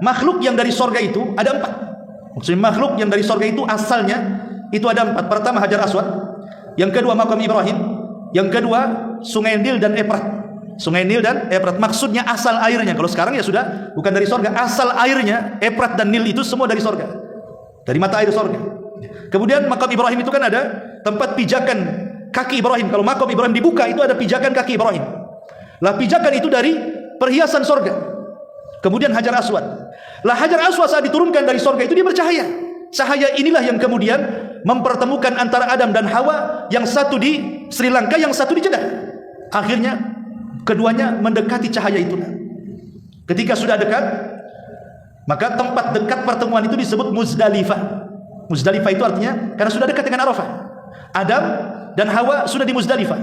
makhluk yang dari sorga itu ada 4. Maksudnya makhluk yang dari sorga itu asalnya itu ada 4. Pertama Hajar Aswad, yang kedua makam Ibrahim, yang kedua Sungai Nil dan Efrat. Sungai Nil dan Efrat maksudnya asal airnya. Kalau sekarang ya sudah bukan dari sorga, asal airnya Efrat dan Nil itu semua dari sorga, dari mata air sorga. Kemudian makam Ibrahim itu kan ada tempat pijakan kaki Ibrahim. Kalau makam Ibrahim dibuka itu ada pijakan kaki Ibrahim. Lah pijakan itu dari perhiasan sorga. Kemudian Hajar Aswad. Lah Hajar Aswad saat diturunkan dari sorga itu dia bercahaya. Cahaya inilah yang kemudian mempertemukan antara Adam dan Hawa, yang satu di Sri Lanka, yang satu di Jeddah. Akhirnya keduanya mendekati cahaya itulah. Ketika sudah dekat, maka tempat dekat pertemuan itu disebut Muzdalifah. Muzdalifah itu artinya karena sudah dekat dengan Arafah. Adam dan Hawa sudah di Muzdalifah.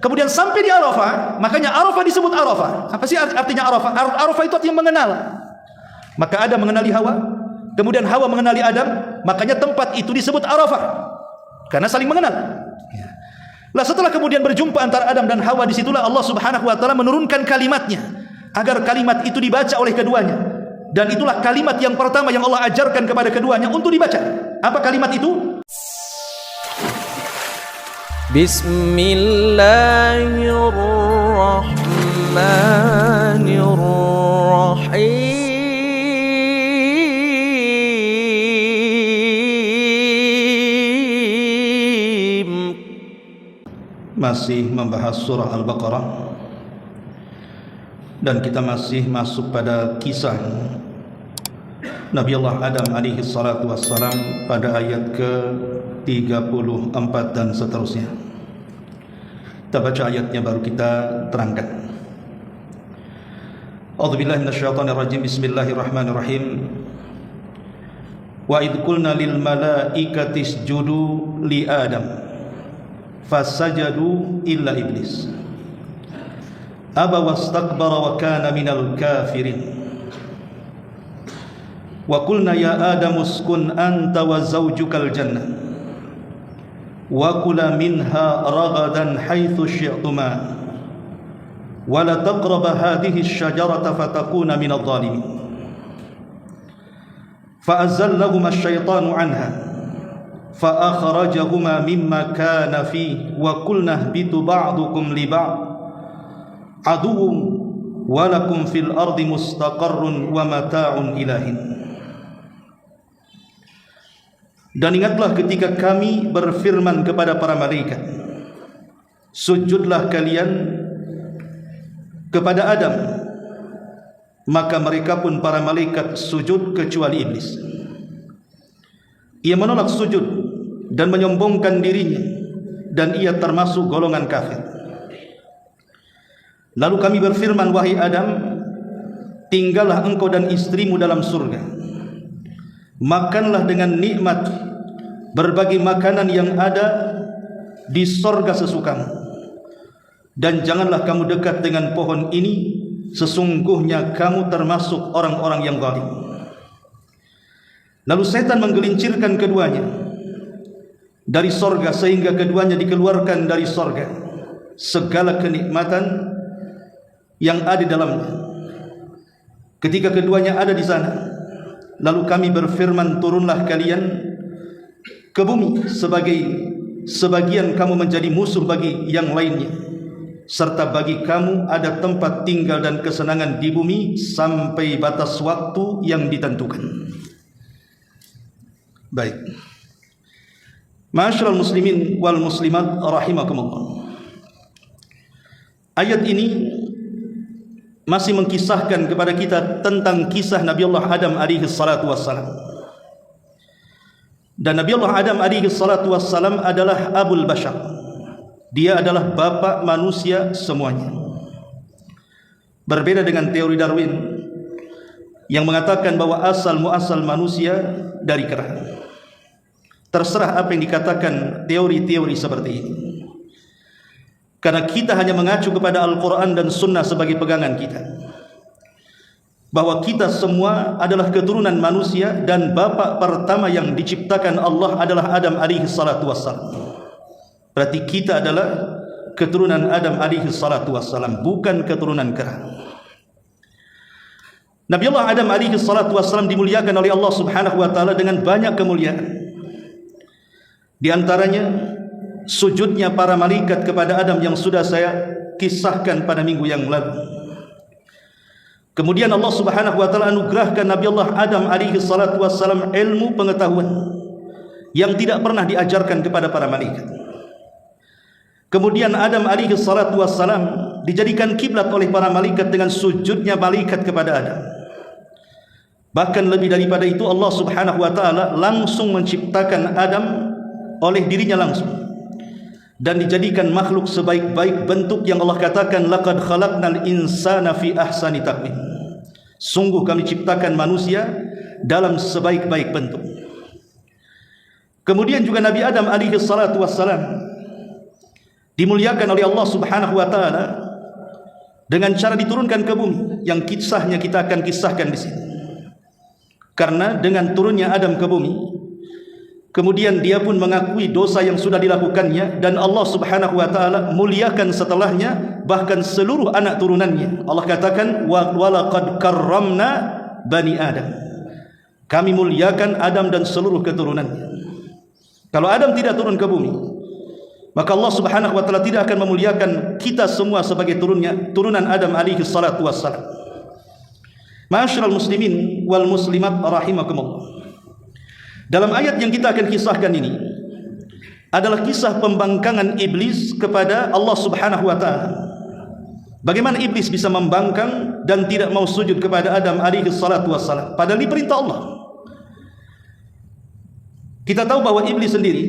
Kemudian sampai di Arafah, makanya Arafah disebut Arafah. Apa sih artinya Arafah? Arafah itu artinya mengenal. Maka Adam mengenali Hawa, kemudian Hawa mengenali Adam, makanya tempat itu disebut Arafah, karena saling mengenal. Lah setelah kemudian berjumpa antara Adam dan Hawa, disitulah Allah Subhanahu wa taala menurunkan kalimatnya agar kalimat itu dibaca oleh keduanya. Dan itulah kalimat yang pertama yang Allah ajarkan kepada keduanya untuk dibaca. Apa kalimat itu? Bismillahirrahmanirrahim. Masih membahas surah Al-Baqarah, dan kita masih masuk pada kisah Nabi Allah Adam alaihi salatu wassalam pada ayat ke-34 dan seterusnya. Kita baca ayatnya baru kita terangkan. A'udzubillahi minasyaitonir rajim. Bismillahirrahmanirrahim. Wa idh qulna lil malaikati isjudu li Adam fasajadu illa iblis aba wastakbara wa kana minal kafirin. Wa qulna ya Adam uskun anta wa zawjukal jannah wa kula minha ragadan haitsu syi'tuma wa la taqraba hadhihi asy-syajarata fatakuna minadh dhalimin. Fa azallahuma asy-syaitanu 'anha fa akhrajahuma mimma kana fi wa qulna ihbitu ba'dukum li ba'd aduwwun wa lakum fil ardi mustaqarrun wa mata'un ilahin. Dan ingatlah ketika kami berfirman kepada para malaikat, sujudlah kalian kepada Adam, maka mereka pun para malaikat sujud kecuali iblis. Ia menolak sujud dan menyombongkan dirinya, dan ia termasuk golongan kafir. Lalu kami berfirman, wahai Adam, tinggallah engkau dan istrimu dalam surga, makanlah dengan nikmat berbagai makanan yang ada di surga sesukamu, dan janganlah kamu dekat dengan pohon ini, sesungguhnya kamu termasuk orang-orang yang zalim. Lalu setan menggelincirkan keduanya dari surga sehingga keduanya dikeluarkan dari surga, segala kenikmatan yang ada di dalamnya. Ketika keduanya ada di sana, lalu kami berfirman, turunlah kalian ke bumi sebagian kamu menjadi musuh bagi yang lainnya, serta bagi kamu ada tempat tinggal dan kesenangan di bumi sampai batas waktu yang ditentukan. Baik, ma'asyiral muslimin wal muslimat rahimakumullah. Ayat ini masih mengkisahkan kepada kita tentang kisah Nabi Allah Adam alaihi salatu wassalam. Dan Nabi Allah Adam alaihi salatu wassalam adalah Abul Bashar. Dia adalah bapa manusia semuanya. Berbeda dengan teori Darwin yang mengatakan bahwa asal muasal manusia dari kera. Terserah apa yang dikatakan teori-teori seperti ini, karena kita hanya mengacu kepada Al-Quran dan Sunnah sebagai pegangan kita, bahwa kita semua adalah keturunan manusia, dan bapa pertama yang diciptakan Allah adalah Adam alaihi salatu wassalam. Berarti kita adalah keturunan Adam alaihi salatu wassalam, bukan keturunan kera. Nabi Allah Adam alaihi salatu wassalam dimuliakan oleh Allah Subhanahu wa taala dengan banyak kemuliaan. Di antaranya sujudnya para malaikat kepada Adam yang sudah saya kisahkan pada minggu yang lalu. Kemudian Allah Subhanahu wa taala anugerahkan Nabi Allah Adam alaihi salatu wassalam ilmu pengetahuan yang tidak pernah diajarkan kepada para malaikat. Kemudian Adam alaihi salatu wassalam dijadikan kiblat oleh para malaikat dengan sujudnya malaikat kepada Adam. Bahkan lebih daripada itu, Allah Subhanahu wa taala langsung menciptakan Adam oleh dirinya langsung dan dijadikan makhluk sebaik-baik bentuk yang Allah katakan laqad khalaqnal insana fi ahsani taqwim. Sungguh kami ciptakan manusia dalam sebaik-baik bentuk. Kemudian juga Nabi Adam alaihi salatu wassalam dimuliakan oleh Allah Subhanahu wa taala dengan cara diturunkan ke bumi yang kisahnya kita akan kisahkan di sini. Karena dengan turunnya Adam ke bumi, kemudian dia pun mengakui dosa yang sudah dilakukannya, dan Allah Subhanahu wa taala muliakan setelahnya bahkan seluruh anak turunannya. Allah katakan walaqad karramna bani Adam. Kami muliakan Adam dan seluruh keturunannya. Kalau Adam tidak turun ke bumi, maka Allah Subhanahu wa taala tidak akan memuliakan kita semua sebagai turunan Adam alaihi salatu wassalam. Ma'asyiral muslimin wal muslimat rahimakumullah. Dalam ayat yang kita akan kisahkan ini adalah kisah pembangkangan iblis kepada Allah Subhanahu wa taala. Bagaimana iblis bisa membangkang dan tidak mau sujud kepada Adam alaihi salatu wassalam padahal diperintah Allah. Kita tahu bahwa iblis sendiri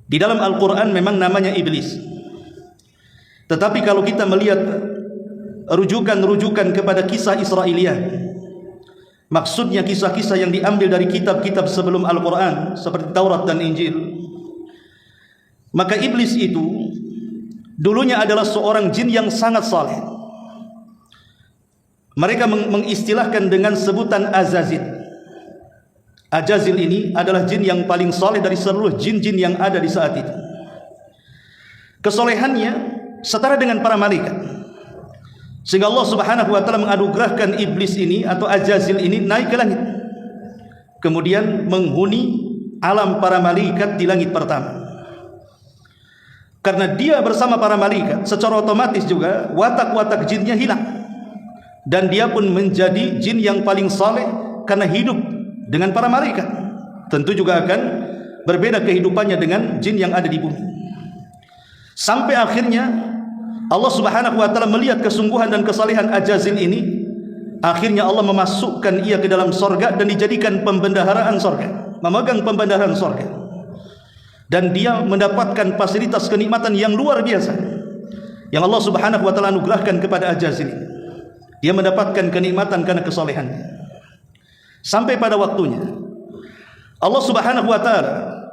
di dalam Al-Quran memang namanya iblis. Tetapi kalau kita melihat rujukan-rujukan kepada kisah Israiliyah, maksudnya kisah-kisah yang diambil dari kitab-kitab sebelum Al-Quran seperti Taurat dan Injil, maka iblis itu dulunya adalah seorang jin yang sangat saleh. Mereka mengistilahkan dengan sebutan Azazil. Azazil ini adalah jin yang paling saleh dari seluruh jin-jin yang ada di saat itu. Kesolehannya setara dengan para malaikat, sehingga Allah Subhanahu wa taala menganugerahkan iblis ini atau Azazil ini naik ke langit, kemudian menghuni alam para malaikat di langit pertama. Karena dia bersama para malaikat, secara otomatis juga watak-watak jinnya hilang, dan dia pun menjadi jin yang paling saleh karena hidup dengan para malaikat. Tentu juga akan berbeda kehidupannya dengan jin yang ada di bumi. Sampai akhirnya Allah Subhanahu wa taala melihat kesungguhan dan kesalehan Azazil ini, akhirnya Allah memasukkan ia ke dalam sorga dan dijadikan pembendaharaan sorga, memegang pembendaharaan sorga, dan dia mendapatkan fasilitas kenikmatan yang luar biasa yang Allah Subhanahu wa taala anugerahkan kepada Azazil. Dia mendapatkan kenikmatan karena kesalehannya. Sampai pada waktunya Allah Subhanahu wa taala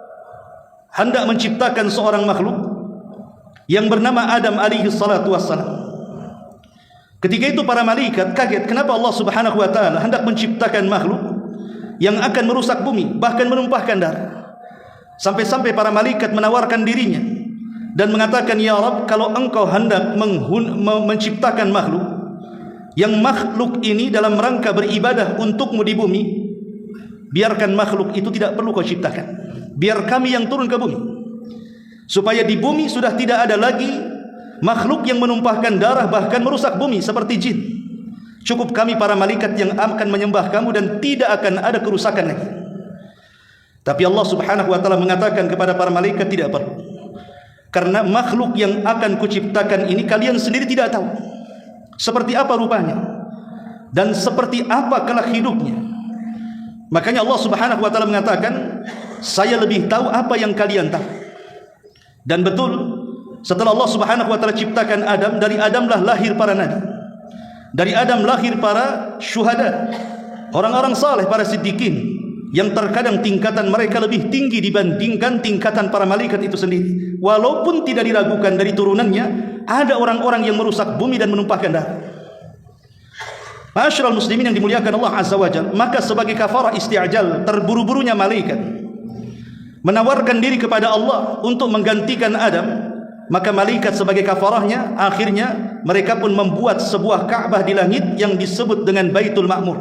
hendak menciptakan seorang makhluk yang bernama Adam alaihi salatu wassalam. Ketika itu para malaikat kaget, kenapa Allah Subhanahu wa taala hendak menciptakan makhluk yang akan merusak bumi, bahkan menumpahkan darah. Sampai-sampai para malaikat menawarkan dirinya dan mengatakan, ya Rabb, kalau engkau hendak menciptakan makhluk yang makhluk ini dalam rangka beribadah untukmu di bumi, biarkan makhluk itu tidak perlu kau ciptakan, biar kami yang turun ke bumi, supaya di bumi sudah tidak ada lagi makhluk yang menumpahkan darah bahkan merusak bumi seperti jin. Cukup kami para malaikat yang akan menyembah kamu dan tidak akan ada kerusakan lagi. Tapi Allah Subhanahu wa taala mengatakan kepada para malaikat, tidak perlu, karena makhluk yang akan kuciptakan ini kalian sendiri tidak tahu seperti apa rupanya dan seperti apa kelak hidupnya. Makanya Allah Subhanahu wa taala mengatakan, saya lebih tahu apa yang kalian tahu. Dan betul, setelah Allah Subhanahu wa taala ciptakan Adam, dari Adamlah lahir para nabi, dari Adam lahir para syuhada, orang-orang saleh, para siddiqin, yang terkadang tingkatan mereka lebih tinggi dibandingkan tingkatan para malaikat itu sendiri. Walaupun tidak diragukan dari turunannya ada orang-orang yang merusak bumi dan menumpahkan darah. Ma'asyiral muslimin yang dimuliakan Allah Azza wa Jalla, maka sebagai kafarah isti'jal, terburu-burunya malaikat menawarkan diri kepada Allah untuk menggantikan Adam, maka malaikat sebagai kafarahnya akhirnya mereka pun membuat sebuah Ka'bah di langit yang disebut dengan Baitul Ma'mur.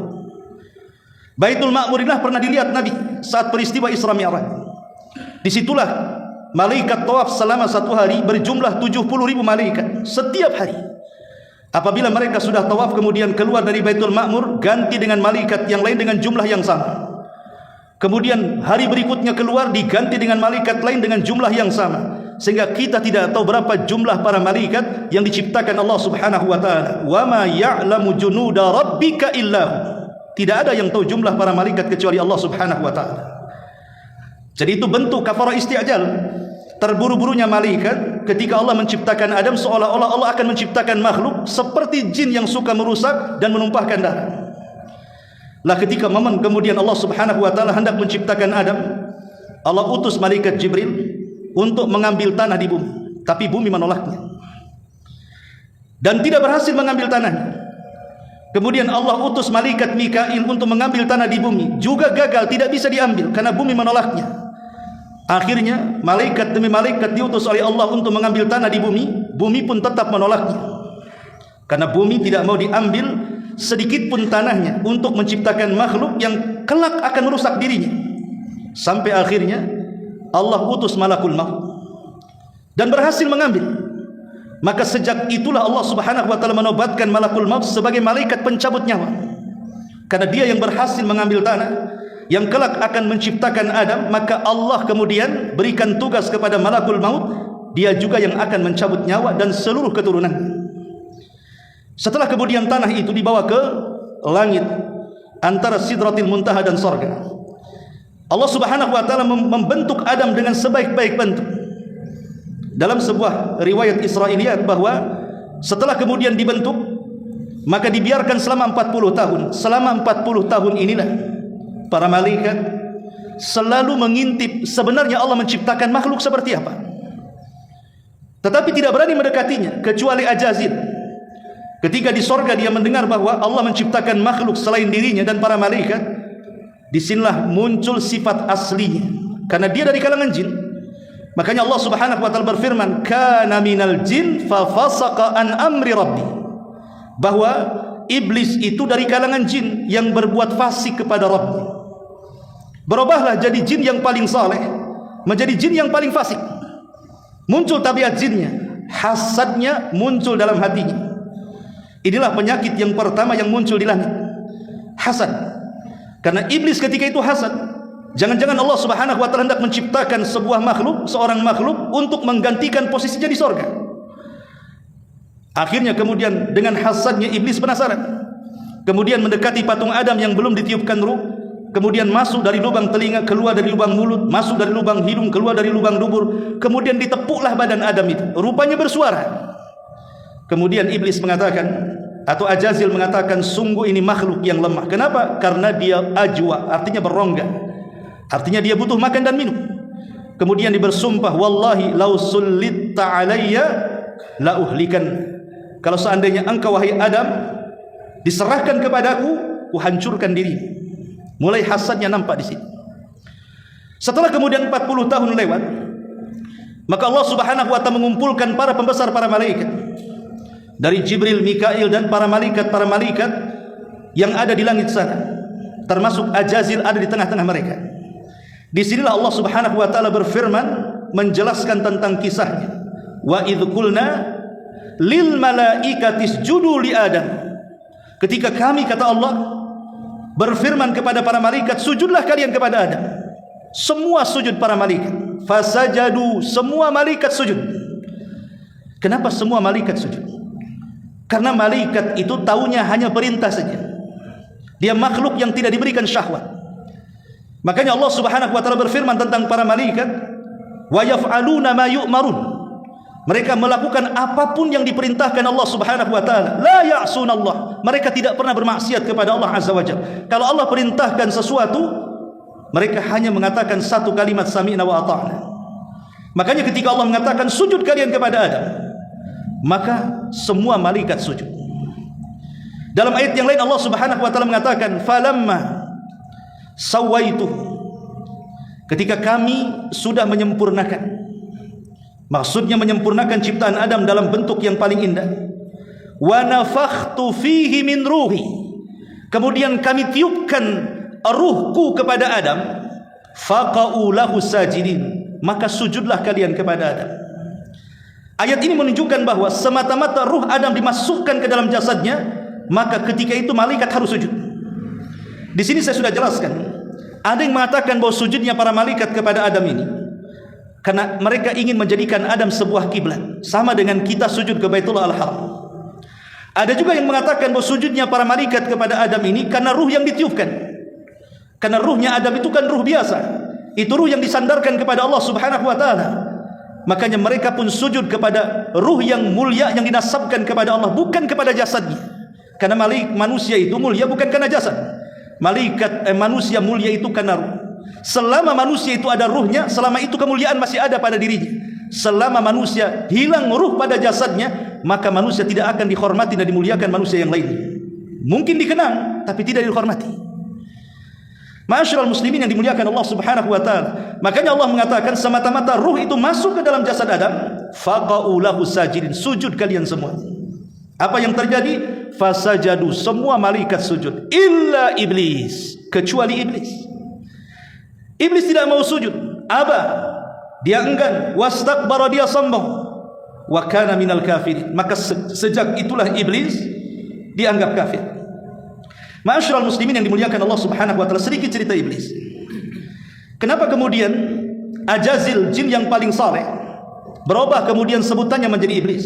Baitul Ma'mur inilah pernah dilihat Nabi saat peristiwa Isra Mi'raj. Disitulah malaikat tawaf selama 1 hari berjumlah 70.000 malaikat setiap hari. Apabila mereka sudah tawaf kemudian keluar dari Baitul Ma'mur, ganti dengan malaikat yang lain dengan jumlah yang sama. Kemudian hari berikutnya keluar, diganti dengan malaikat lain dengan jumlah yang sama. Sehingga kita tidak tahu berapa jumlah para malaikat yang diciptakan Allah Subhanahu wa taala. Wa ma ya'lamu junuda rabbika illa. Tidak ada yang tahu jumlah para malaikat kecuali Allah Subhanahu wa taala. Jadi itu bentuk kafarah isti'jal. Terburu-burunya malaikat ketika Allah menciptakan Adam, seolah-olah Allah akan menciptakan makhluk seperti jin yang suka merusak dan menumpahkan darah. Lah ketika momen kemudian Allah Subhanahu wa taala hendak menciptakan Adam, Allah utus malaikat Jibril untuk mengambil tanah di bumi, tapi bumi menolaknya dan tidak berhasil mengambil tanahnya. Kemudian Allah utus malaikat Mikail untuk mengambil tanah di bumi, juga gagal, tidak bisa diambil karena bumi menolaknya. Akhirnya malaikat demi malaikat diutus oleh Allah untuk mengambil tanah di bumi, bumi pun tetap menolaknya karena bumi tidak mau diambil sedikit pun tanahnya untuk menciptakan makhluk yang kelak akan merusak dirinya. Sampai akhirnya Allah utus malakul maut dan berhasil mengambil. Maka sejak itulah Allah Subhanahu wa taala menobatkan malakul maut sebagai malaikat pencabut nyawa. Karena dia yang berhasil mengambil tanah yang kelak akan menciptakan Adam, maka Allah kemudian berikan tugas kepada malakul maut, dia juga yang akan mencabut nyawa dan seluruh keturunan. Setelah kemudian tanah itu dibawa ke langit antara Sidratil Muntaha dan sorga, Allah Subhanahu wa taala membentuk Adam dengan sebaik-baik bentuk. Dalam sebuah riwayat Israiliyat bahwa setelah kemudian dibentuk, maka dibiarkan selama 40 tahun. Selama 40 tahun inilah para malaikat selalu mengintip sebenarnya Allah menciptakan makhluk seperti apa. Tetapi tidak berani mendekatinya kecuali Ajazil. Ketika di sorga dia mendengar bahwa Allah menciptakan makhluk selain dirinya dan para malaikat, disinilah muncul sifat aslinya. Karena dia dari kalangan jin. Makanya Allah Subhanahu wa taala berfirman, "Kana minal jin fa fasaqa an amri rabbi." Bahwa iblis itu dari kalangan jin yang berbuat fasik kepada Rabb. Berubahlah jadi jin yang paling saleh menjadi jin yang paling fasik. Muncul tabiat jinnya, hasadnya muncul dalam hatinya. Inilah penyakit yang pertama yang muncul di langit. Hasad. Karena iblis ketika itu hasad. Jangan-jangan Allah Subhanahu wa taala hendak menciptakan sebuah makhluk, seorang makhluk untuk menggantikan posisinya di sorga. Akhirnya kemudian dengan hasadnya iblis penasaran. Kemudian mendekati patung Adam yang belum ditiupkan ruh, kemudian masuk dari lubang telinga, keluar dari lubang mulut, masuk dari lubang hidung, keluar dari lubang dubur, kemudian ditepuklah badan Adam itu. Rupanya bersuara. Kemudian iblis mengatakan, atau Ajazil mengatakan, sungguh ini makhluk yang lemah. Kenapa? Karena dia ajwa, artinya berongga. Artinya dia butuh makan dan minum. Kemudian dia bersumpah, wallahi lau sulitta alayya la uhlikan. Kalau seandainya engkau wahai Adam diserahkan kepadaku, kuhancurkan diri. Mulai hasadnya nampak di sini. Setelah kemudian 40 tahun lewat, maka Allah Subhanahu wa taala mengumpulkan para pembesar para malaikat. Dari Jibril, Mikail dan para malaikat yang ada di langit sana. Termasuk Ajazil ada di tengah-tengah mereka. Disinilah Allah Subhanahu wa taala berfirman menjelaskan tentang kisahnya. Wa idz qulna lil malaikati isjudu li Adam. Ketika kami, kata Allah, berfirman kepada para malaikat, sujudlah kalian kepada Adam. Semua sujud para malaikat. Fasajadu, semua malaikat sujud. Kenapa semua malaikat sujud? Karena malaikat itu taunya hanya perintah saja. Dia makhluk yang tidak diberikan syahwat. Makanya Allah Subhanahu wa taala berfirman tentang para malaikat, wa yaf'aluna ma yu'marun. Mereka melakukan apapun yang diperintahkan Allah Subhanahu wa taala. La ya'sunallah. Mereka tidak pernah bermaksiat kepada Allah Azza wa Jalla. Kalau Allah perintahkan sesuatu, mereka hanya mengatakan satu kalimat sami'na wa ata'na. Makanya ketika Allah mengatakan sujud kalian kepada Adam, maka semua malaikat sujud. Dalam ayat yang lain Allah Subhanahu wa taala mengatakan, falamma sawaitu, ketika kami sudah menyempurnakan, maksudnya menyempurnakan ciptaan Adam dalam bentuk yang paling indah, wa nafakhtu fihi min ruhi. Kemudian kami tiupkan ruhku kepada Adam, faqa'u lahu sajidin, maka sujudlah kalian kepada Adam. Ayat ini menunjukkan bahwa semata-mata ruh Adam dimasukkan ke dalam jasadnya, maka ketika itu malaikat harus sujud. Di sini saya sudah jelaskan, ada yang mengatakan bahwa sujudnya para malaikat kepada Adam ini karena mereka ingin menjadikan Adam sebuah kiblat, sama dengan kita sujud ke Baitullah Al-Haram. Ada juga yang mengatakan bahwa sujudnya para malaikat kepada Adam ini karena ruh yang ditiupkan. Karena ruhnya Adam itu kan ruh biasa. Itu ruh yang disandarkan kepada Allah Subhanahu wa taala. Makanya mereka pun sujud kepada ruh yang mulia yang dinasabkan kepada Allah, bukan kepada jasadnya. Karena manusia itu mulia bukan karena jasad. Manusia mulia itu karena ruh. Selama manusia itu ada ruhnya, selama itu kemuliaan masih ada pada dirinya. Selama manusia hilang ruh pada jasadnya, maka manusia tidak akan dihormati dan dimuliakan manusia yang lain. Mungkin dikenang, tapi tidak dihormati. Ma'asyiral muslimin yang dimuliakan Allah Subhanahu wa taala. Makanya Allah mengatakan semata-mata ruh itu masuk ke dalam jasad Adam, faqa'u lahu sajidin, sujud kalian semua. Apa yang terjadi? Fasajadu, semua malaikat sujud, illa iblis, kecuali iblis. Iblis tidak mau sujud, aba, dia enggan, wastakbara, dia sombong, wa kana minal kafirin, maka sejak itulah iblis dianggap kafir. Ma'asyiral muslimin yang dimuliakan Allah Subhanahu wa taala, sedikit cerita iblis. Kenapa kemudian Ajazil, jin yang paling saleh, berubah kemudian sebutannya menjadi iblis?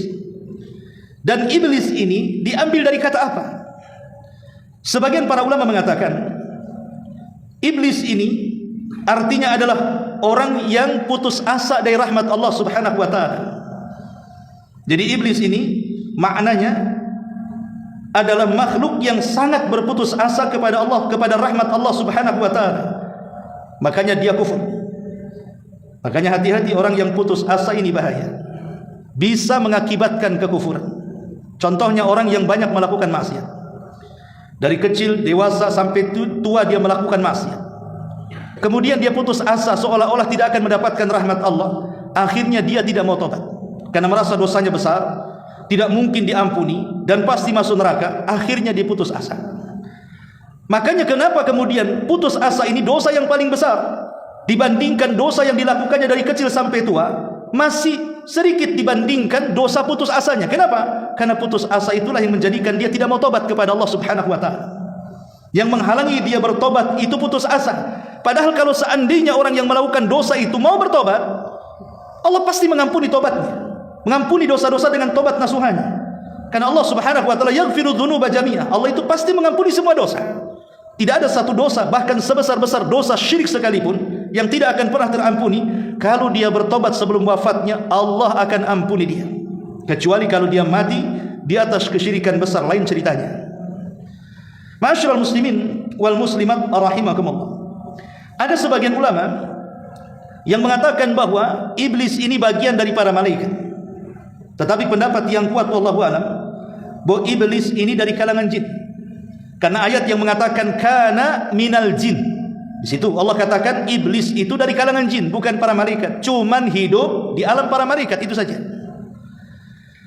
Dan iblis ini diambil dari kata apa? Sebagian para ulama mengatakan iblis ini artinya adalah orang yang putus asa dari rahmat Allah Subhanahu wa taala. Jadi iblis ini maknanya adalah makhluk yang sangat berputus asa kepada Allah, kepada rahmat Allah Subhanahu wa taala. Makanya dia kufur. Makanya hati-hati, orang yang putus asa ini bahaya. Bisa mengakibatkan kekufuran. Contohnya orang yang banyak melakukan maksiat. Dari kecil, dewasa sampai tua dia melakukan maksiat. Kemudian dia putus asa seolah-olah tidak akan mendapatkan rahmat Allah. Akhirnya dia tidak mau tobat karena merasa dosanya besar, tidak mungkin diampuni dan pasti masuk neraka. Akhirnya dia putus asa. Makanya kenapa kemudian putus asa ini dosa yang paling besar dibandingkan dosa yang dilakukannya dari kecil sampai tua, masih sedikit dibandingkan dosa putus asanya. Kenapa? Karena putus asa itulah yang menjadikan dia tidak mau tobat kepada Allah Subhanahu wa taala. Yang menghalangi dia bertobat itu putus asa. Padahal kalau seandainya orang yang melakukan dosa itu mau bertobat, Allah pasti mengampuni tobatnya, mengampuni dosa-dosa dengan tobat nasuhannya. Karena Allah Subhanahu wa taala yaghfiru dzunuba jami'ah. Allah itu pasti mengampuni semua dosa. Tidak ada satu dosa, bahkan sebesar-besar dosa syirik sekalipun, yang tidak akan pernah terampuni. Kalau dia bertobat sebelum wafatnya, Allah akan ampuni dia. Kecuali kalau dia mati di atas kesyirikan besar, lain ceritanya. Ma'asyiral muslimin wal muslimat rahimakumullah. Ada sebagian ulama yang mengatakan bahwa iblis ini bagian dari para malaikat. Tetapi pendapat yang kuat wallahu alam bahwa iblis ini dari kalangan jin. Karena ayat yang mengatakan kana minal jin. Di situ Allah katakan iblis itu dari kalangan jin, bukan para malaikat. Cuman hidup di alam para malaikat, itu saja.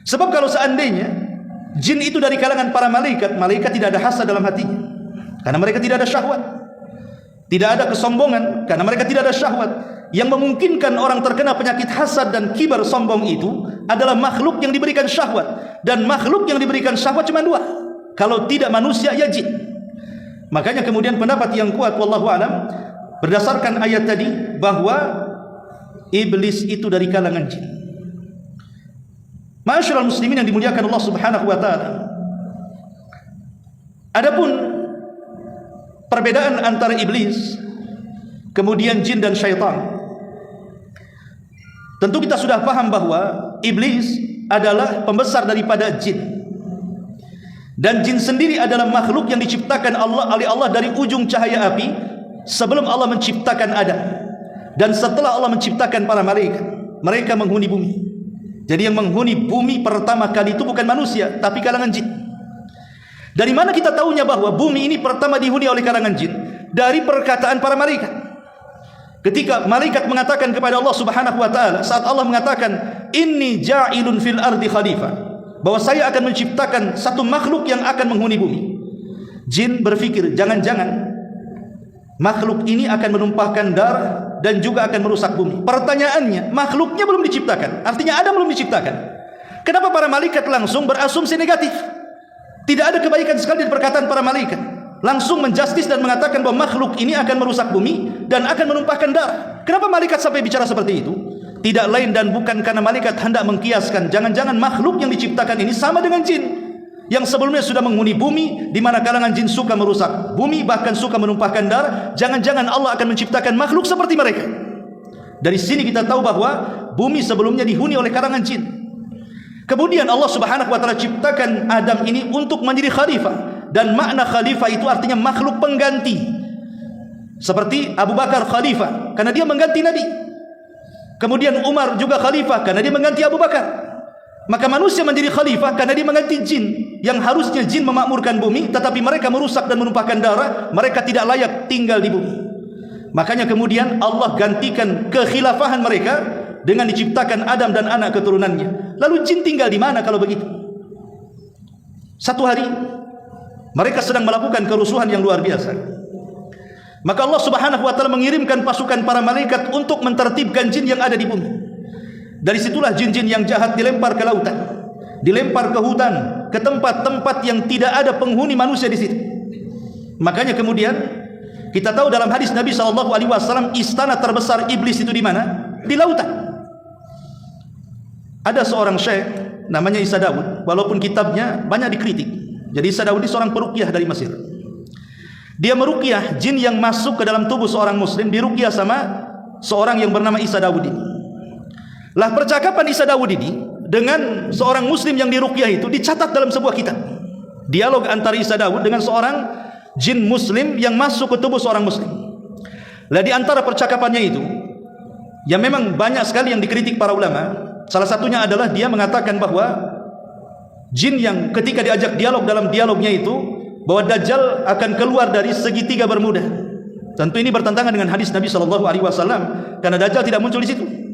Sebab kalau seandainya jin itu dari kalangan para malaikat, malaikat tidak ada hasad dalam hatinya. Karena mereka tidak ada syahwat. Tidak ada kesombongan, karena mereka tidak ada syahwat. Yang memungkinkan orang terkena penyakit hasad dan kibar sombong itu adalah makhluk yang diberikan syahwat. Dan makhluk yang diberikan syahwat cuma dua. Kalau tidak manusia, ya jin. Makanya kemudian pendapat yang kuat wallahu alam berdasarkan ayat tadi bahwa iblis itu dari kalangan jin. Ma'asyiral muslimin yang dimuliakan Allah Subhanahu wa taala. Adapun perbedaan antara iblis kemudian jin dan syaitan, tentu kita sudah paham bahwa iblis adalah pembesar daripada jin. Dan jin sendiri adalah makhluk yang diciptakan oleh Allah dari ujung cahaya api sebelum Allah menciptakan Adam. Dan setelah Allah menciptakan para malaikat, mereka menghuni bumi. Jadi yang menghuni bumi pertama kali itu bukan manusia, tapi kalangan jin. Dari mana kita tahunya bahwa bumi ini pertama dihuni oleh kalangan jin? Dari perkataan para malaikat. Ketika malaikat mengatakan kepada Allah Subhanahu wa taala, saat Allah mengatakan inni ja'ilun fil ardi khalifah, bahwa saya akan menciptakan satu makhluk yang akan menghuni bumi. Jin berpikir, jangan-jangan makhluk ini akan menumpahkan darah dan juga akan merusak bumi. Pertanyaannya, makhluknya belum diciptakan, artinya Adam belum diciptakan. Kenapa para malaikat langsung berasumsi negatif? Tidak ada kebaikan sekali di perkataan para malaikat. Langsung menjustis dan mengatakan bahwa makhluk ini akan merusak bumi dan akan menumpahkan darah. Kenapa malaikat sampai bicara seperti itu? Tidak lain dan bukan karena malaikat hendak mengkiaskan jangan-jangan makhluk yang diciptakan ini sama dengan jin yang sebelumnya sudah menghuni bumi, di mana kalangan jin suka merusak bumi, bahkan suka menumpahkan darah. Jangan-jangan Allah akan menciptakan makhluk seperti mereka. Dari sini kita tahu bahwa bumi sebelumnya dihuni oleh kalangan jin. Kemudian Allah Subhanahu wa taala ciptakan Adam ini untuk menjadi khalifah, dan makna khalifah itu artinya makhluk pengganti. Seperti Abu Bakar khalifah karena dia mengganti Nabi. Kemudian Umar juga khalifah karena dia mengganti Abu Bakar. Maka manusia menjadi khalifah karena dia mengganti jin, yang harusnya jin memakmurkan bumi, tetapi mereka merusak dan menumpahkan darah. Mereka tidak layak tinggal di bumi. Makanya kemudian Allah gantikan kekhilafahan mereka dengan diciptakan Adam dan anak keturunannya. Lalu jin tinggal di mana kalau begitu? Satu hari mereka sedang melakukan kerusuhan yang luar biasa. Maka Allah Subhanahu wa taala mengirimkan pasukan para malaikat untuk mentertibkan jin yang ada di bumi. Dari situlah jin-jin yang jahat dilempar ke lautan, dilempar ke hutan, ke tempat-tempat yang tidak ada penghuni manusia di situ. Makanya kemudian kita tahu dalam hadis Nabi SAW, istana terbesar iblis itu di mana? Di lautan. Ada seorang syekh namanya Isa Daud, walaupun kitabnya banyak dikritik. Jadi Isa Daud ini seorang peruqyah dari Mesir. Dia meruqyah jin yang masuk ke dalam tubuh seorang muslim, diruqyah sama seorang yang bernama Isa Daud ini. Lah percakapan Isa Daud ini dengan seorang muslim yang diruqyah itu dicatat dalam sebuah kitab. Dialog antara Isa Daud dengan seorang jin muslim yang masuk ke tubuh seorang muslim. Lah di antara percakapannya itu, yang memang banyak sekali yang dikritik para ulama, salah satunya adalah dia mengatakan bahwa jin yang ketika diajak dialog, dalam dialognya itu bahwa Dajjal akan keluar dari segitiga Bermuda. Tentu ini bertentangan dengan hadis Nabi SAW, karena Dajjal tidak muncul di situ.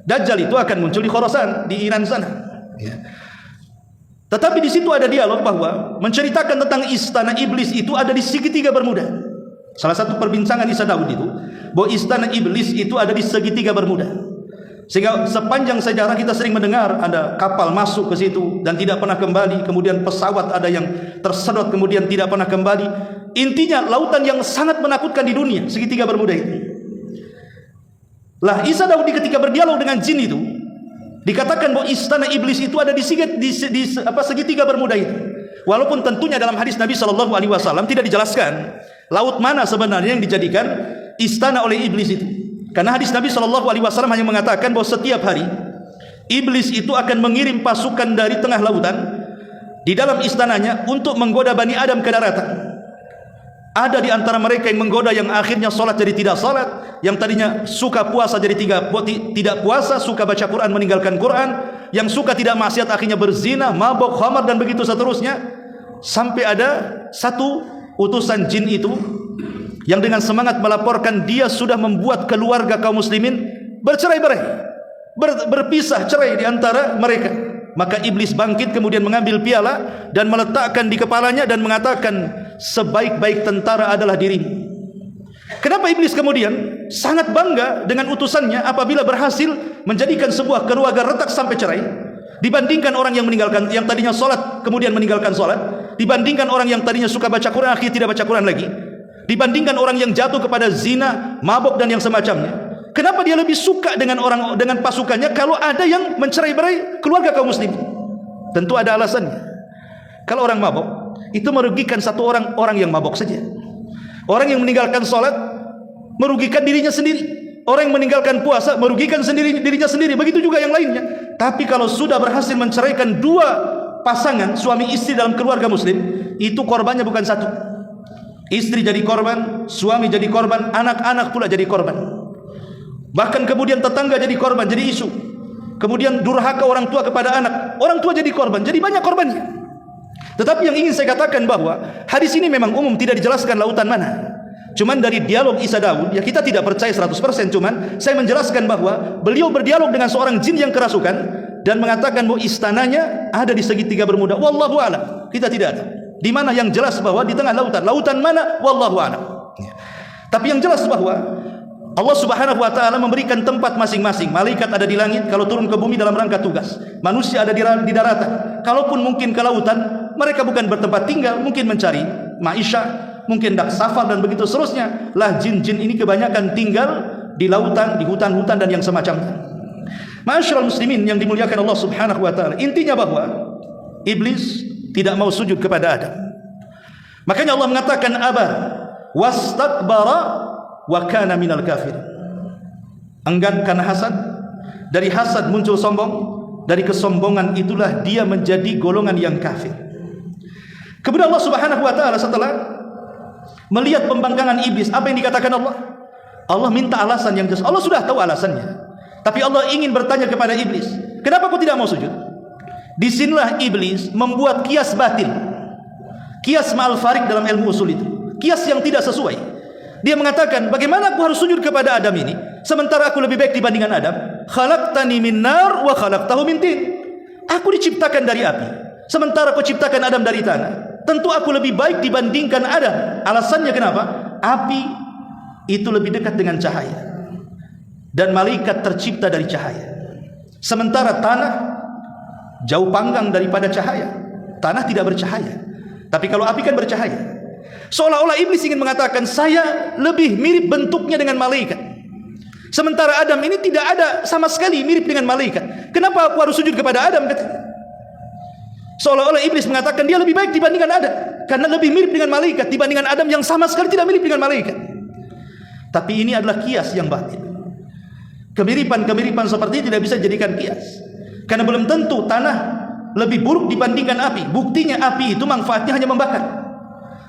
Dajjal itu akan muncul di Khorasan, di Iran sana. Ya. Tetapi di situ ada dialog bahwa menceritakan tentang istana iblis itu ada di segitiga Bermuda. Salah satu perbincangan Isa Daud itu bahwa istana iblis itu ada di segitiga Bermuda. Sehingga sepanjang sejarah kita sering mendengar ada kapal masuk ke situ dan tidak pernah kembali, kemudian pesawat ada yang tersedot kemudian tidak pernah kembali. Intinya lautan yang sangat menakutkan di dunia, segitiga Bermuda itu. Lah Isa Daud ketika berdialog dengan jin itu dikatakan bahwa istana iblis itu ada di segitiga Bermuda itu. Walaupun tentunya dalam hadis Nabi SAW tidak dijelaskan laut mana sebenarnya yang dijadikan istana oleh iblis itu. Karena hadis Nabi SAW hanya mengatakan bahwa setiap hari iblis itu akan mengirim pasukan dari tengah lautan di dalam istananya untuk menggoda Bani Adam ke daratan. Ada di antara mereka yang menggoda yang akhirnya sholat jadi tidak sholat, yang tadinya suka puasa jadi tidak puasa, suka baca Quran meninggalkan Quran, yang suka tidak maksiat akhirnya berzina, mabok, khamar dan begitu seterusnya. Sampai ada satu utusan jin itu yang dengan semangat melaporkan dia sudah membuat keluarga kaum muslimin bercerai-berai, berpisah cerai di antara mereka. Maka iblis bangkit kemudian mengambil piala dan meletakkan di kepalanya dan mengatakan, sebaik-baik tentara adalah dirimu. Kenapa iblis kemudian sangat bangga dengan utusannya apabila berhasil menjadikan sebuah keluarga retak sampai cerai, dibandingkan orang yang meninggalkan, yang tadinya sholat kemudian meninggalkan sholat, dibandingkan orang yang tadinya suka baca Quran akhirnya tidak baca Quran lagi, dibandingkan orang yang jatuh kepada zina, mabok dan yang semacamnya. Kenapa dia lebih suka dengan pasukannya kalau ada yang mencerai-berai keluarga kaum muslim? Tentu ada alasannya. Kalau orang mabok itu merugikan satu orang yang mabok saja. Orang yang meninggalkan sholat merugikan dirinya sendiri. Orang yang meninggalkan puasa merugikan dirinya sendiri. Begitu juga yang lainnya. Tapi kalau sudah berhasil menceraikan dua pasangan suami istri dalam keluarga muslim, itu korbannya bukan satu. Istri jadi korban, suami jadi korban, anak-anak pula jadi korban. Bahkan kemudian tetangga jadi korban, jadi isu. Kemudian durhaka orang tua kepada anak, orang tua jadi korban, jadi banyak korbannya. Tetapi yang ingin saya katakan bahwa hadis ini memang umum, tidak dijelaskan lautan mana. Cuman dari dialog Isa Daud, ya kita tidak percaya 100%, cuman saya menjelaskan bahwa beliau berdialog dengan seorang jin yang kerasukan dan mengatakan bahwa istananya ada di segitiga Bermuda. Wallahu a'lam. Kita tidak tahu di mana, yang jelas bahwa di tengah lautan. Lautan mana? Wallahu a'lam. Tapi yang jelas bahwa Allah Subhanahu wa taala memberikan tempat masing-masing. Malaikat ada di langit kalau turun ke bumi dalam rangka tugas. Manusia ada di daratan. Kalaupun mungkin ke lautan, mereka bukan bertempat tinggal, mungkin mencari maisha, mungkin dak safar dan begitu seterusnya. Lah jin-jin ini kebanyakan tinggal di lautan, di hutan-hutan dan yang semacamnya. Ma'asyiral muslimin yang dimuliakan Allah Subhanahu wa taala, intinya bahwa iblis tidak mau sujud kepada Adam. Makanya Allah mengatakan aba wastakbara wa kana minal kafir. Enggan karena hasad, dari hasad muncul sombong, dari kesombongan itulah dia menjadi golongan yang kafir. Kemudian Allah Subhanahu wa taala setelah melihat pembangkangan iblis, apa yang dikatakan Allah? Allah minta alasan yang jelas. Allah sudah tahu alasannya. Tapi Allah ingin bertanya kepada iblis, kenapa kau tidak mau sujud? Disinilah iblis membuat kias batil, kias ma'al farik dalam ilmu usul itu, kias yang tidak sesuai. Dia mengatakan, bagaimana aku harus sujud kepada Adam ini, sementara aku lebih baik dibandingkan Adam? Khalaqtani min nar wa khalaqtahu min tin. Aku diciptakan dari api, sementara kau ciptakan Adam dari tanah. Tentu aku lebih baik dibandingkan Adam. Alasannya kenapa? Api itu lebih dekat dengan cahaya, dan malaikat tercipta dari cahaya. Sementara tanah jauh panggang daripada cahaya. Tanah tidak bercahaya, tapi kalau api kan bercahaya. Seolah-olah iblis ingin mengatakan, saya lebih mirip bentuknya dengan malaikat, sementara Adam ini tidak ada sama sekali mirip dengan malaikat. Kenapa aku harus sujud kepada Adam? Seolah-olah iblis mengatakan dia lebih baik dibandingkan Adam, karena lebih mirip dengan malaikat dibandingkan Adam yang sama sekali tidak mirip dengan malaikat. Tapi ini adalah kias yang batil. Kemiripan-kemiripan seperti ini tidak bisa dijadikan kias, karena belum tentu tanah lebih buruk dibandingkan api. Buktinya api itu manfaatnya hanya membakar,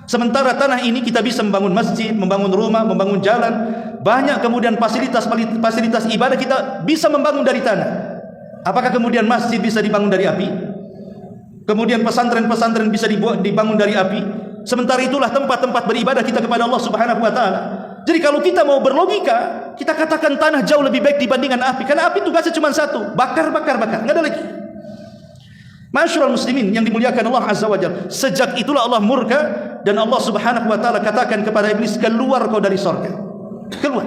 sementara tanah ini kita bisa membangun masjid, membangun rumah, membangun jalan, banyak kemudian fasilitas ibadah kita bisa membangun dari tanah. Apakah kemudian masjid bisa dibangun dari api? Kemudian pesantren-pesantren bisa dibangun dari api? Sementara itulah tempat-tempat beribadah kita kepada Allah Subhanahu wa taala. Jadi kalau kita mau berlogika, kita katakan tanah jauh lebih baik dibandingkan api, karena api tugasnya cuma satu, bakar, enggak ada lagi. Ma'asyiral muslimin yang dimuliakan Allah Azza wa Jalla, sejak itulah Allah murka, dan Allah Subhanahu wa taala katakan kepada iblis, keluar kau dari sorga, keluar.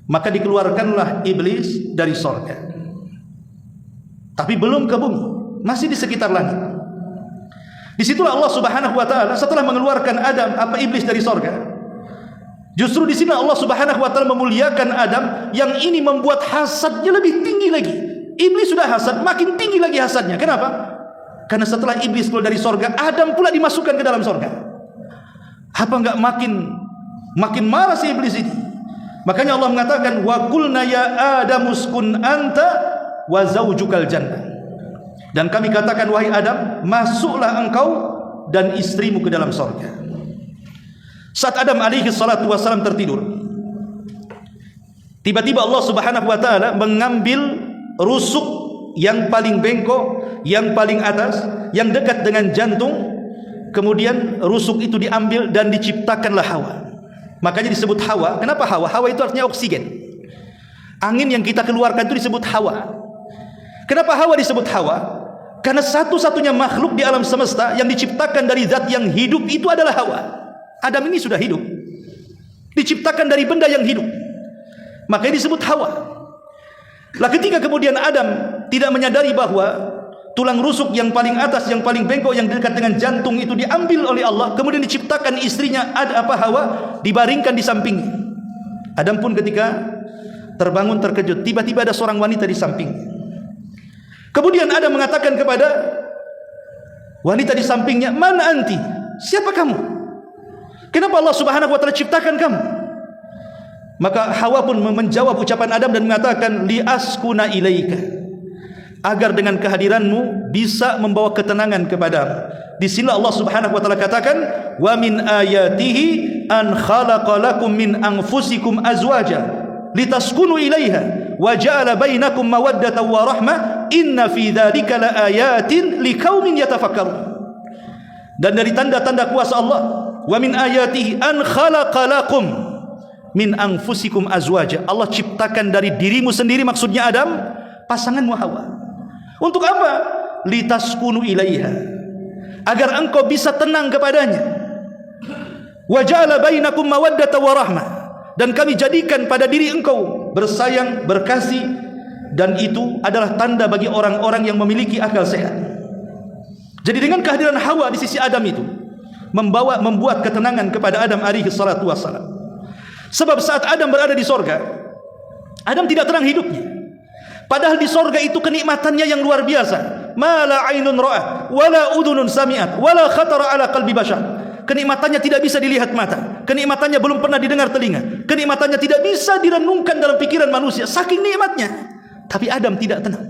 Maka dikeluarkanlah iblis dari sorga, tapi belum ke bumi, masih di sekitar langit. Disitulah Allah Subhanahu wa taala setelah mengeluarkan iblis dari sorga, justru di sini Allah Subhanahu wa taala memuliakan Adam, yang ini membuat hasadnya lebih tinggi lagi. Iblis sudah hasad, makin tinggi lagi hasadnya. Kenapa? Karena setelah iblis keluar dari sorga, Adam pula dimasukkan ke dalam sorga. Apa enggak makin marah si iblis ini? Makanya Allah mengatakan, wa qulna ya Adam uskun anta wa zaujukal jannah. Dan kami katakan, wahai Adam, masuklah engkau dan istrimu ke dalam sorga. Saat Adam alaihi salatu wassalam tertidur, tiba-tiba Allah Subhanahu wa taala mengambil rusuk yang paling bengkok, yang paling atas, yang dekat dengan jantung. Kemudian rusuk itu diambil dan diciptakanlah Hawa. Makanya disebut Hawa. Kenapa Hawa? Hawa itu artinya oksigen. Angin yang kita keluarkan itu disebut Hawa. Kenapa Hawa disebut Hawa? Karena satu-satunya makhluk di alam semesta yang diciptakan dari zat yang hidup itu adalah Hawa. Adam ini sudah hidup, diciptakan dari benda yang hidup, makanya disebut Hawa. Lah ketika kemudian Adam tidak menyadari bahwa tulang rusuk yang paling atas, yang paling bengkok, yang dekat dengan jantung itu diambil oleh Allah, kemudian diciptakan istrinya Hawa, dibaringkan di sampingnya. Adam pun ketika terbangun terkejut, tiba-tiba ada seorang wanita di sampingnya. Kemudian Adam mengatakan kepada wanita di sampingnya, "Mana anti? Siapa kamu? Kenapa Allah Subhanahu wa taala ciptakan kamu?" Maka Hawa pun menjawab ucapan Adam dan mengatakan, "Liaskuna ilaika." Agar dengan kehadiranmu bisa membawa ketenangan kepadamu. Di sini Allah Subhanahu wa taala katakan, "Wa min ayatihi an khalaqa lakum min anfusikum azwaja litaskunu ilaiha wa ja'ala bainakum mawaddatan wa rahmah inna fi dzalika laayatin liqaumin yatafakkarun." Dan dari tanda-tanda kuasa Allah, wa min ayatihi an khalaqa lakum min anfusikum azwaja. Allah ciptakan dari dirimu sendiri, maksudnya Adam, pasanganmu Hawa. Untuk apa? Litaskunu ilaiha, agar engkau bisa tenang kepadanya. Wa ja'ala bainakum mawaddatan wa rahmah, dan kami jadikan pada diri engkau bersayang, berkasih, dan itu adalah tanda bagi orang-orang yang memiliki akal sehat. Jadi dengan kehadiran Hawa di sisi Adam itu membuat ketenangan kepada Adam alaihi salatu wassalam. Sebab saat Adam berada di sorga, Adam tidak tenang hidupnya. Padahal di sorga itu kenikmatannya yang luar biasa. Ma la ainun ra'at, wala udhunun sami'at, wala khatara ala qalbi bashar. Kenikmatannya tidak bisa dilihat mata, kenikmatannya belum pernah didengar telinga, kenikmatannya tidak bisa direnungkan dalam pikiran manusia, saking nikmatnya. Tapi Adam tidak tenang.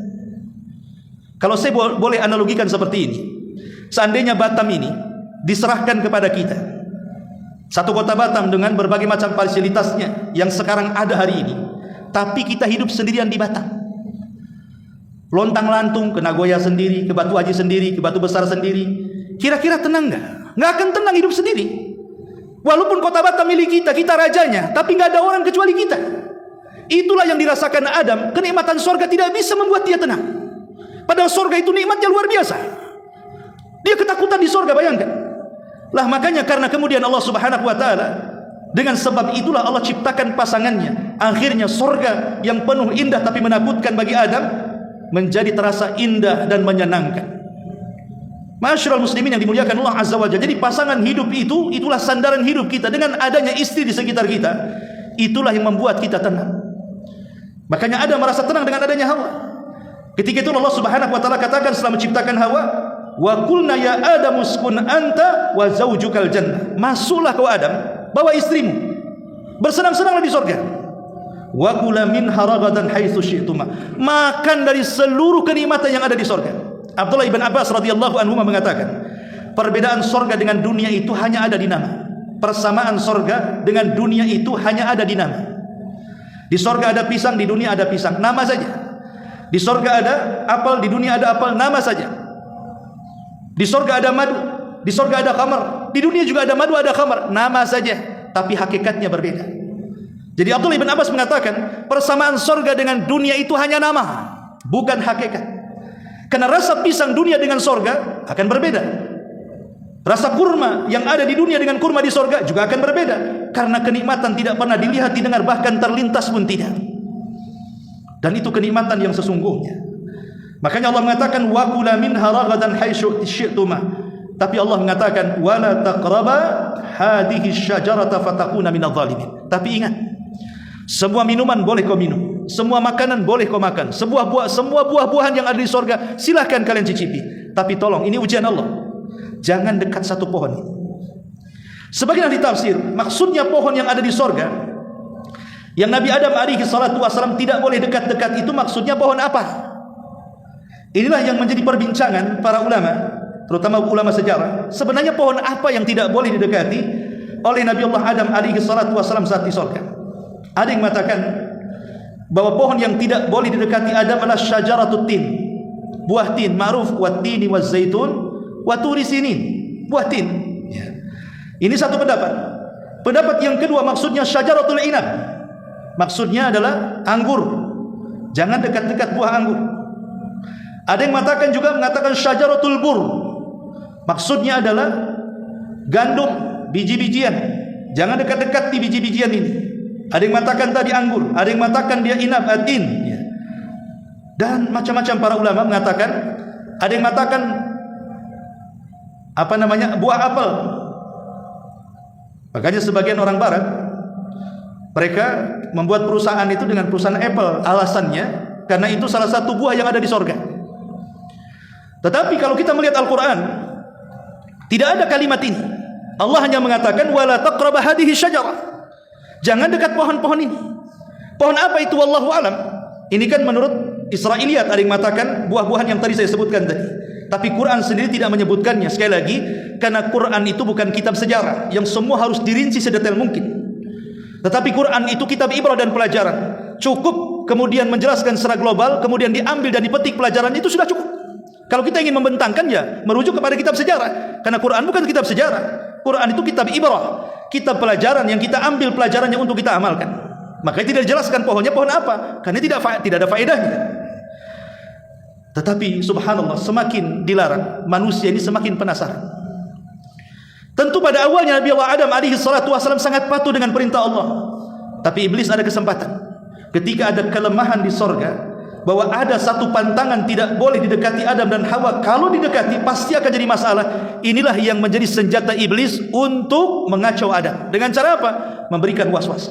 Kalau saya boleh analogikan seperti ini, seandainya Batam ini diserahkan kepada kita, satu kota Batam dengan berbagai macam fasilitasnya yang sekarang ada hari ini, tapi kita hidup sendirian di Batam, lontang-lantung ke Nagoya sendiri, ke Batu Haji sendiri, ke Batu Besar sendiri, kira-kira tenang nggak? Nggak akan tenang hidup sendiri. Walaupun kota Batam milik kita, kita rajanya, tapi nggak ada orang kecuali kita. Itulah yang dirasakan Adam. Kenikmatan sorga tidak bisa membuat dia tenang. Padahal sorga itu nikmatnya luar biasa. Dia ketakutan di sorga, bayangkan. Lah makanya karena kemudian Allah Subhanahu wa taala, dengan sebab itulah Allah ciptakan pasangannya. Akhirnya sorga yang penuh indah tapi menakutkan bagi Adam menjadi terasa indah dan menyenangkan. Masyarul muslimin yang dimuliakan Allah Azza wa Jalla. Jadi pasangan hidup itu, itulah sandaran hidup kita. Dengan adanya istri di sekitar kita, itulah yang membuat kita tenang. Makanya Adam merasa tenang dengan adanya Hawa. Ketika itu Allah Subhanahu wa taala katakan setelah menciptakan Hawa, wa qulna ya Adam uskun anta wa zaujukal jannah. Masuklah kau Adam, bawa istrimu, bersenang-senanglah di surga. Wa kula minha ragadan haitsu syi'tuma. Makan dari seluruh kenikmatan yang ada di surga. Abdullah ibn Abbas radhiyallahu anhu mengatakan, perbedaan sorga dengan dunia itu hanya ada di nama. Persamaan sorga dengan dunia itu hanya ada di nama. Di sorga ada pisang, di dunia ada pisang, nama saja. Di sorga ada apel, di dunia ada apel, nama saja. Di sorga ada madu, di sorga ada khamar, di dunia juga ada madu, ada khamar, nama saja, tapi hakikatnya berbeda. Jadi Abdullah ibn Abbas mengatakan, persamaan sorga dengan dunia itu hanya nama, bukan hakikat. Karena rasa pisang dunia dengan sorga akan berbeda. Rasa kurma yang ada di dunia dengan kurma di sorga juga akan berbeda. Karena kenikmatan tidak pernah dilihat, didengar, bahkan terlintas pun tidak. Dan itu kenikmatan yang sesungguhnya. Makanya Allah mengatakan wa kula minha ragadan haitsu syi'tuma. Tapi Allah mengatakan wala taqraba hadhihi syajarata fatakuna minadh dhalimin. Tapi ingat, semua minuman boleh kau minum, semua makanan boleh kau makan, semua buah-buahan yang ada di sorga silahkan kalian cicipi. Tapi tolong, ini ujian Allah, jangan dekat satu pohon ini. Sebagian ahli tafsir, maksudnya pohon yang ada di sorga yang Nabi Adam alaihi salatu wasallam tidak boleh dekat-dekat itu, maksudnya pohon apa? Inilah yang menjadi perbincangan para ulama, terutama ulama sejarah. Sebenarnya pohon apa yang tidak boleh didekati oleh Nabi Allah Adam alaihi salatu wasallam saat di sorga? Ada yang mengatakan bahwa pohon yang tidak boleh didekati Adam adalah syajaratut tin, buah tin, ma'ruf wat tini waz zaitun wa turi sinin, buah tin. Ini satu pendapat. Pendapat yang kedua maksudnya syajaratul inab, maksudnya adalah anggur. Jangan dekat-dekat buah anggur. Ada yang mengatakan syajaratul bur, maksudnya adalah gandum, biji-bijian. Jangan dekat-dekat di biji-bijian ini. Ada yang mengatakan tadi anggur, ada yang mengatakan dia inab, atin, dan macam-macam para ulama mengatakan. Ada yang mengatakan buah apel. Makanya sebagian orang barat, mereka membuat perusahaan itu dengan perusahaan Apple. Alasannya karena itu salah satu buah yang ada di sorga. Tetapi kalau kita melihat Al-Quran, tidak ada kalimat ini. Allah hanya mengatakan wala taqraba hadhihi syajarah. Jangan dekat pohon-pohon ini. Pohon apa itu? Wallahu alam. Ini kan menurut Israiliyat, ada yang mengatakan buah-buahan yang tadi saya sebutkan tadi. Tapi Quran sendiri tidak menyebutkannya. Sekali lagi, karena Quran itu bukan kitab sejarah yang semua harus dirinci sedetail mungkin. Tetapi Quran itu kitab ibrah dan pelajaran. Cukup kemudian menjelaskan secara global, kemudian diambil dan dipetik pelajaran, itu sudah cukup. Kalau kita ingin membentangkan, ya merujuk kepada kitab sejarah. Karena Quran bukan kitab sejarah. Quran itu kitab ibrah, kitab pelajaran yang kita ambil pelajarannya untuk kita amalkan. Makanya tidak dijelaskan pohonnya pohon apa, karena tidak ada faedahnya. Tetapi subhanallah, semakin dilarang, manusia ini semakin penasaran. Tentu pada awalnya Nabi Allah Adam alaihi salatu wasallam sangat patuh dengan perintah Allah. Tapi iblis ada kesempatan. Ketika ada kelemahan di sorga, bahwa ada satu pantangan tidak boleh didekati Adam dan Hawa. Kalau didekati pasti akan jadi masalah. Inilah yang menjadi senjata iblis untuk mengacau Adam. Dengan cara apa? Memberikan was-was.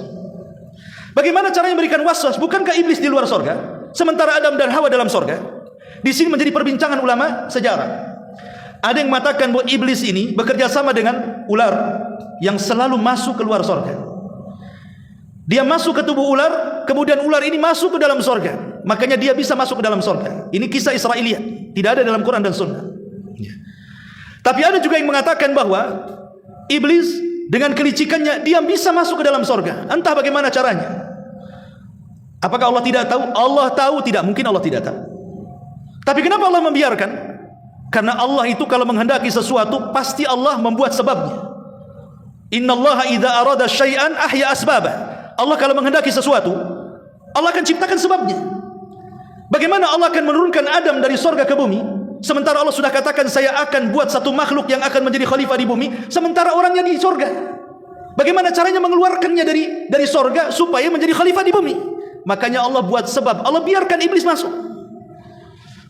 Bagaimana caranya memberikan was-was? Bukankah iblis di luar sorga, sementara Adam dan Hawa dalam sorga? Di sini menjadi perbincangan ulama sejarah. Ada yang mengatakan bahwa iblis ini bekerja sama dengan ular yang selalu masuk ke luar sorga. Dia masuk ke tubuh ular, kemudian ular ini masuk ke dalam sorga. Makanya dia bisa masuk ke dalam sorga. Ini kisah Israiliyat, tidak ada dalam Quran dan Sunnah. Tapi ada juga yang mengatakan bahwa iblis dengan kelicikannya dia bisa masuk ke dalam sorga. Entah bagaimana caranya. Apakah Allah tidak tahu? Allah tahu. Tidak mungkin Allah tidak tahu. Tapi kenapa Allah membiarkan? Karena Allah itu kalau menghendaki sesuatu, pasti Allah membuat sebabnya. Innallaha idza arada syai'an ahya asbabah. Allah kalau menghendaki sesuatu, Allah akan ciptakan sebabnya. Bagaimana Allah akan menurunkan Adam dari sorga ke bumi, sementara Allah sudah katakan saya akan buat satu makhluk yang akan menjadi khalifah di bumi, sementara orangnya di sorga. Bagaimana caranya mengeluarkannya dari sorga supaya menjadi khalifah di bumi? Makanya Allah buat sebab. Allah biarkan iblis masuk,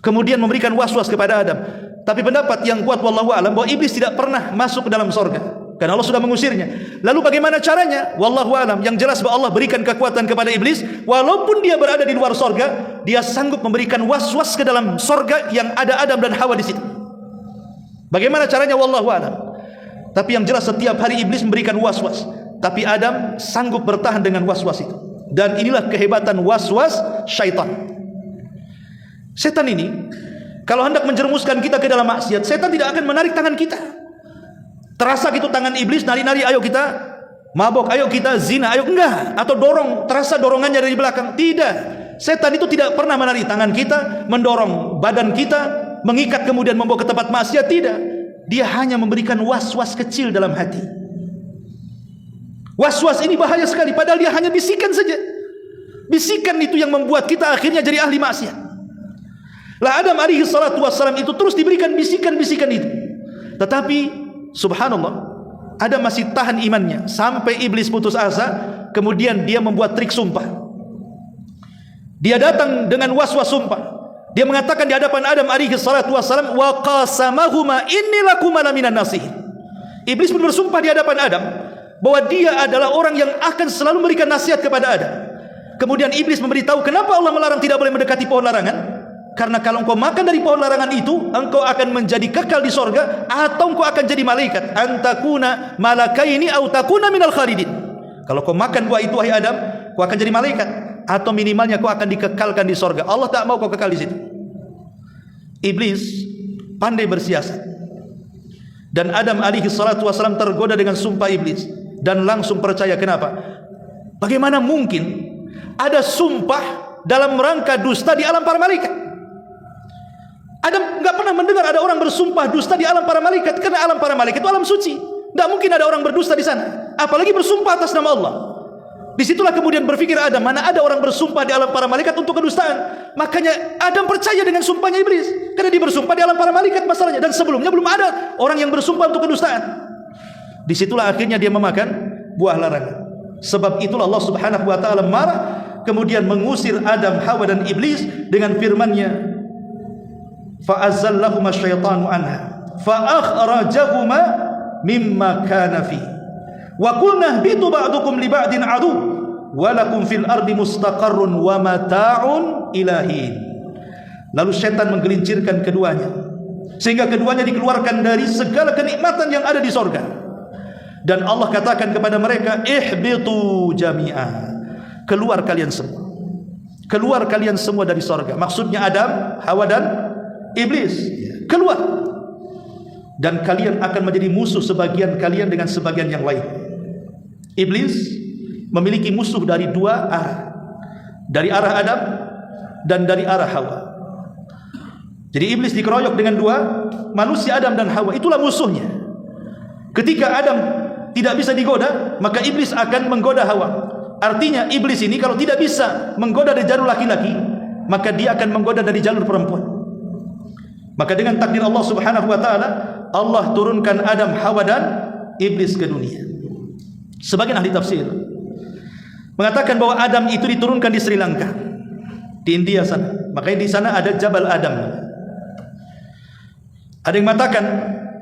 kemudian memberikan was-was kepada Adam. Tapi pendapat yang kuat wallahu alam bahwa iblis tidak pernah masuk ke dalam sorga, karena Allah sudah mengusirnya. Lalu bagaimana caranya? Wallahu alam. Yang jelas bahwa Allah berikan kekuatan kepada iblis, walaupun dia berada di luar sorga, dia sanggup memberikan was-was ke dalam sorga yang ada Adam dan Hawa di situ. Bagaimana caranya? Wallahu alam. Tapi yang jelas setiap hari iblis memberikan was-was, tapi Adam sanggup bertahan dengan was-was itu. Dan inilah kehebatan was-was syaitan. Setan ini kalau hendak menjerumuskan kita ke dalam maksiat, setan tidak akan menarik tangan kita. Terasa gitu tangan iblis nari-nari, ayo kita mabok, ayo kita zina, ayo enggak, atau dorong, terasa dorongannya dari belakang. Tidak. Setan itu tidak pernah menarik tangan kita, mendorong badan kita, mengikat kemudian membawa ke tempat maksiat. Tidak. Dia hanya memberikan was-was kecil dalam hati. Was-was ini bahaya sekali, padahal dia hanya bisikan saja. Bisikan itu yang membuat kita akhirnya jadi ahli maksiat. Lah Adam alaihi salatu wassalam itu terus diberikan bisikan-bisikan itu. Tetapi subhanallah, Adam masih tahan imannya sampai iblis putus asa. Kemudian dia membuat trik sumpah. Dia datang dengan was-was sumpah. Dia mengatakan di hadapan Adam alaihi salatu wassalam, wa qasamahuma inni lakuma laminan nasihin. Iblis pun bersumpah di hadapan Adam bahwa dia adalah orang yang akan selalu memberikan nasihat kepada Adam. Kemudian iblis memberitahu kenapa Allah melarang tidak boleh mendekati pohon larangan. Karena kalau engkau makan dari pohon larangan itu, engkau akan menjadi kekal di sorga, atau engkau akan jadi malaikat. Antakuna malakaini au takuna minal khalidin. Kalau kau makan buah itu wahai Adam, kau akan jadi malaikat, atau minimalnya kau akan dikekalkan di sorga. Allah tak mau kau kekal di situ. Iblis pandai bersiasat. Dan Adam alaihi salatu wasallam tergoda dengan sumpah iblis dan langsung percaya. Kenapa? Bagaimana mungkin ada sumpah dalam rangka dusta di alam para malaikat? Adam enggak pernah mendengar ada orang bersumpah dusta di alam para malaikat, karena alam para malaikat itu alam suci. Enggak mungkin ada orang berdusta di sana, apalagi bersumpah atas nama Allah. Disitulah kemudian berpikir Adam, mana ada orang bersumpah di alam para malaikat untuk kedustaan. Makanya Adam percaya dengan sumpahnya iblis, karena dia bersumpah di alam para malaikat masalahnya, dan sebelumnya belum ada orang yang bersumpah untuk kedustaan. Disitulah akhirnya dia memakan buah larangan. Sebab itulah Allah subhanahu wa ta'ala marah, kemudian mengusir Adam, Hawa dan iblis dengan firman-Nya, fa'azzallahuma syaitanu anha fa'akhrajahuma mimma kana fi wa qulna ihbitu ba'dukum li ba'din adu wa lakum fil ardi mustaqarrun wa mata'un ilahin. Lalu syaitan menggelincirkan keduanya sehingga keduanya dikeluarkan dari segala kenikmatan yang ada di sorga. Dan Allah katakan kepada mereka, ihbitu jami'a, keluar kalian semua, keluar kalian semua dari sorga. Maksudnya Adam, Hawa dan iblis, keluar. Dan kalian akan menjadi musuh sebagian kalian dengan sebagian yang lain. Iblis memiliki musuh dari dua arah, dari arah Adam dan dari arah Hawa. Jadi iblis dikeroyok dengan dua manusia, Adam dan Hawa. Itulah musuhnya. Ketika Adam tidak bisa digoda, maka iblis akan menggoda Hawa. Artinya iblis ini kalau tidak bisa menggoda dari jalur laki-laki, maka dia akan menggoda dari jalur perempuan. Maka dengan takdir Allah Subhanahu wa taala, Allah turunkan Adam, Hawa dan iblis ke dunia. Sebagian ahli tafsir mengatakan bahwa Adam itu diturunkan di Sri Lanka, di India sana. Makanya di sana ada Jabal Adam. Ada yang mengatakan,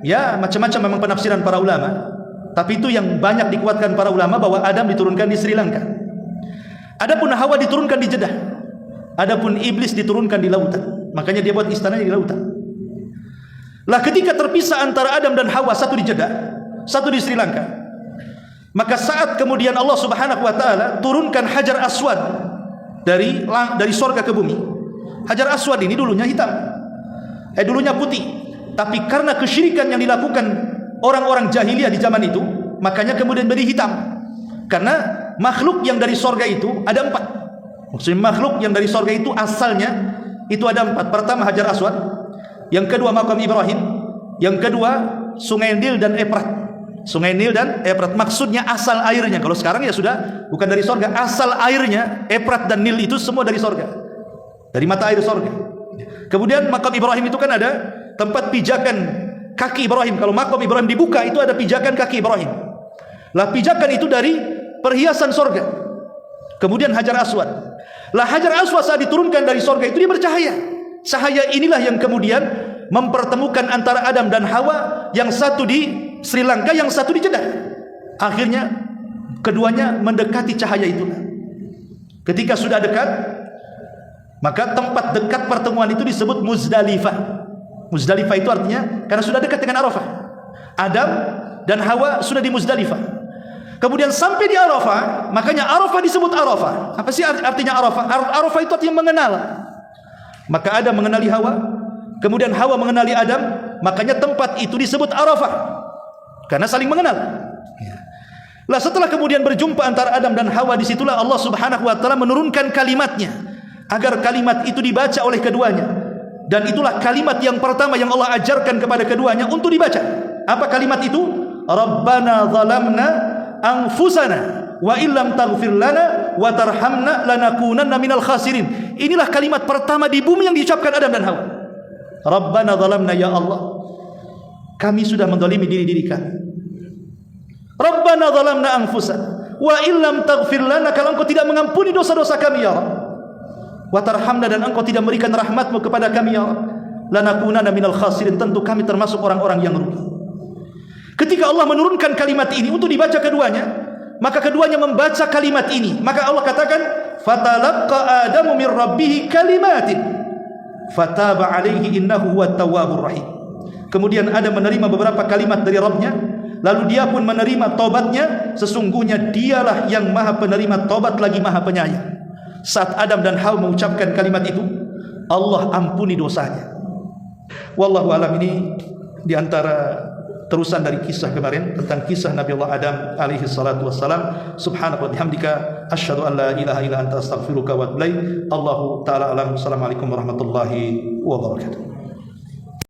ya macam-macam memang penafsiran para ulama, tapi itu yang banyak dikuatkan para ulama bahwa Adam diturunkan di Sri Lanka. Adapun Hawa diturunkan di Jeddah. Adapun iblis diturunkan di lautan. Makanya dia buat istananya di lautan. Lah ketika terpisah antara Adam dan Hawa, satu di Jeddah, satu di Sri Lanka, maka saat kemudian Allah Subhanahu wa taala turunkan Hajar Aswad dari sorga ke bumi. Hajar Aswad ini dulunya hitam, dulunya putih, tapi karena kesyirikan yang dilakukan orang-orang jahiliyah di zaman itu, makanya kemudian menjadi hitam. Karena makhluk yang dari sorga itu ada 4. Maksudnya makhluk yang dari sorga itu asalnya itu ada 4. Pertama Hajar Aswad, yang kedua makam Ibrahim, yang kedua Sungai Nil dan Efrat. Sungai Nil dan Efrat maksudnya asal airnya. Kalau sekarang ya sudah bukan dari sorga, asal airnya Efrat dan Nil itu semua dari sorga, dari mata air sorga. Kemudian makam Ibrahim itu kan ada tempat pijakan kaki Ibrahim. Kalau makam Ibrahim dibuka itu ada pijakan kaki Ibrahim. Lah pijakan itu dari perhiasan sorga. Kemudian Hajar Aswad. Lah Hajar Aswad saat diturunkan dari sorga itu dia bercahaya. Cahaya inilah yang kemudian mempertemukan antara Adam dan Hawa, yang satu di Sri Lanka, yang satu di Jeddah. Akhirnya keduanya mendekati cahaya itu. Ketika sudah dekat, maka tempat dekat pertemuan itu disebut Muzdalifah. Muzdalifah itu artinya karena sudah dekat dengan Arafah. Adam dan Hawa sudah di Muzdalifah. Kemudian sampai di Arafah, makanya Arafah disebut Arafah. Apa sih artinya Arafah? Arafah itu artinya mengenal. Maka Adam mengenali Hawa, kemudian Hawa mengenali Adam, makanya tempat itu disebut Arafah, karena saling mengenal. Lah setelah kemudian berjumpa antara Adam dan Hawa, disitulah Allah Subhanahu wa taala menurunkan kalimatnya agar kalimat itu dibaca oleh keduanya. Dan itulah kalimat yang pertama yang Allah ajarkan kepada keduanya untuk dibaca. Apa kalimat itu? Rabbana zalamna anfusana wa illam taghfir lana wa tarhamna lanakunanna minal khasirin. Inilah kalimat pertama di bumi yang diucapkan Adam dan Hawa. Rabbana zalamna, ya Allah, kami sudah menzalimi diri-diri kami. Rabbana zalamna anfusana wa illam taghfir lana, kalau Engkau tidak mengampuni dosa-dosa kami ya Rabb, wa tarhamna, dan Engkau tidak memberikan rahmat-Mu kepada kami ya Rabb, lanakunanna minal khasirin, tentu kami termasuk orang-orang yang rugi. Ketika Allah menurunkan kalimat ini untuk dibaca keduanya, maka keduanya membaca kalimat ini. Maka Allah katakan, fatalaqqa Adamu min rabbih kalimatin fataba alaihi innahu huwat tawwabur rahim. Kemudian Adam menerima beberapa kalimat dari Rabbnya, lalu dia pun menerima taubatnya, sesungguhnya dialah yang maha penerima taubat lagi maha penyayang. Saat Adam dan Hawa mengucapkan kalimat itu, Allah ampuni dosanya. Wallahu alam. Ini diantara terusan dari kisah kemarin tentang kisah Nabi Allah Adam alaihi salatu wassalam. Subhanaka wa bihamdika asyhadu an la ilaha illa anta astaghfiruka wa atubu ilaik. Allahu taala alam. Assalamualaikum warahmatullahi wabarakatuh.